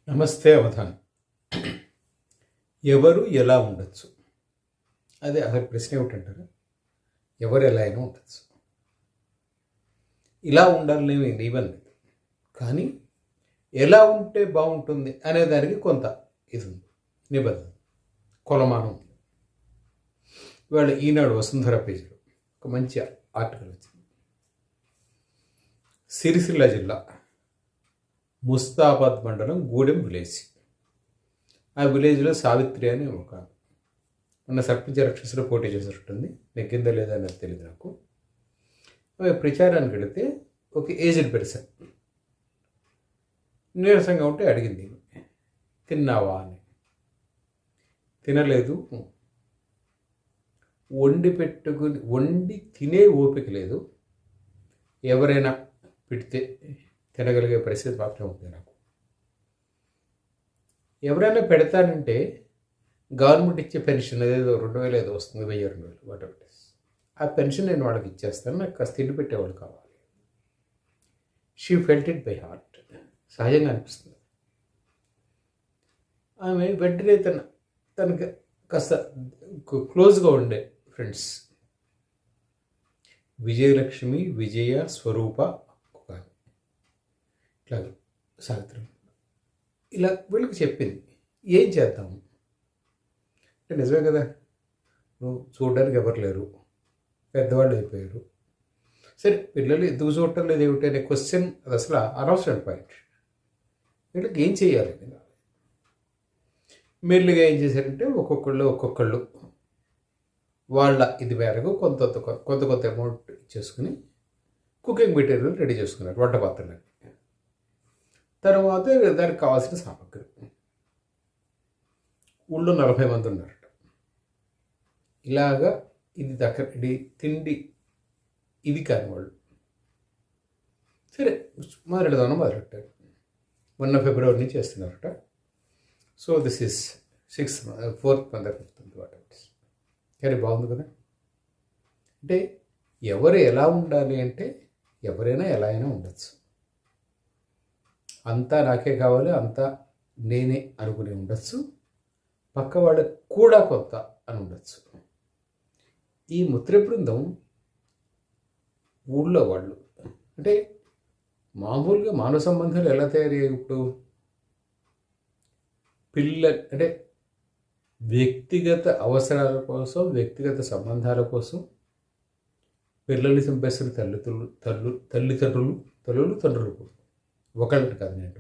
నమస్తే అవధాన్. ఎవరు ఎలా ఉండొచ్చు? అదే అసలు ప్రశ్న ఏమిటంటారు? ఎవరు ఎలా అయినా ఉండొచ్చు. ఇలా ఉండాలని నియమం లేదు. కానీ ఎలా ఉంటే బాగుంటుంది అనే దానికి కొంత ఇది ఉంది, నిబంధన, కొలమానం ఉంది. ఇవాళ ఈనాడు వసుంధర పేజీలో ఒక మంచి ఆర్టికల్ వచ్చింది. సిరిసిల్ల జిల్లా ముస్తాబాద్ మండలం గూడెం విలేజ్. ఆ విలేజ్లో సావిత్రి అని ఒక మొన్న సర్పంచ్ ఎలక్షన్స్లో పోటీ చేసినట్టుంది, నెగ్గిందా లేదా అనేది తెలియదు నాకు. ఆమె ప్రచారానికి వెళితే ఒక ఏజ్డ్ పర్సన్ నీరసంగా ఉంటే అడిగింది, తిన్నావా అని. తినలేదు, వండి తినే ఓపిక లేదు, ఎవరైనా పెడితే తినగలిగే పరిస్థితి మాత్రం ఉంది నాకు. ఎవరైనా పెడతానంటే గవర్నమెంట్ ఇచ్చే పెన్షన్ అదేదో 2,000 ఏదో వస్తుంది, 1,000-2,000 వాట్ ఎవర్ ఇట్ ఇస్, ఆ పెన్షన్ నేను వాళ్ళకి ఇచ్చేస్తాను, నాకు కాస్త తిండి పెట్టేవాళ్ళు కావాలి. She felt it by heart, సహజంగా అనిపిస్తుంది. ఆమె వెంటనే తనకి కాస్త క్లోజ్గా ఉండే ఫ్రెండ్స్ విజయలక్ష్మి, విజయ, స్వరూప, ఇట్లా సావిత్రి, ఇలా వీళ్ళకి చెప్పింది ఏం చేద్దాము అంటే, నిజమే కదా, నువ్వు చూడడానికి ఎవరు లేరు, పెద్దవాళ్ళు అయిపోయారు, సరే పిల్లలు ఎందుకు చూడటం లేదు ఏమిటి అనే క్వశ్చన్ అది అసలు అనవసరం పాయింట్. వీళ్ళకి ఏం చేయాలి? మెల్లిగా ఏం చేశారంటే ఒక్కొక్కళ్ళు వాళ్ళ ఇది మేరకు కొంత అమౌంట్ ఇచ్చేసుకుని కుకింగ్ మెటీరియల్ రెడీ చేసుకున్నారు, వంట పాత్రలకి. తర్వాత దానికి కావాల్సిన సామగ్రి. ఊళ్ళో 40 మంది ఉన్నారట. ఇలాగా ఇది తిండి ఇది కాని వాళ్ళు సరే మొదలెట్టారు. మొన్న ఫిబ్రవరి నుంచి చేస్తున్నారట. So this is 4th month 5th month what ever. కానీ బాగుంది కదా. అంటే ఎవరు ఎలా ఉండాలి అంటే ఎవరైనా ఎలా అయినా ఉండొచ్చు. అంతా నాకే కావాలి, అంతా నేనే అనుకుని ఉండొచ్చు, పక్క వాళ్ళకి కూడా కొంత అని ఉండొచ్చు. ఈ ముత్ర బృందం ఊళ్ళో వాళ్ళు అంటే మామూలుగా మానవ సంబంధాలు ఎలా తయారయ్యాయి ఇప్పుడు? అంటే వ్యక్తిగత అవసరాల కోసం, వ్యక్తిగత సంబంధాల కోసం పిల్లల్ని చంపేస్తున్న తల్లులు తండ్రులు ఒకళ్ళకి కాదు నేను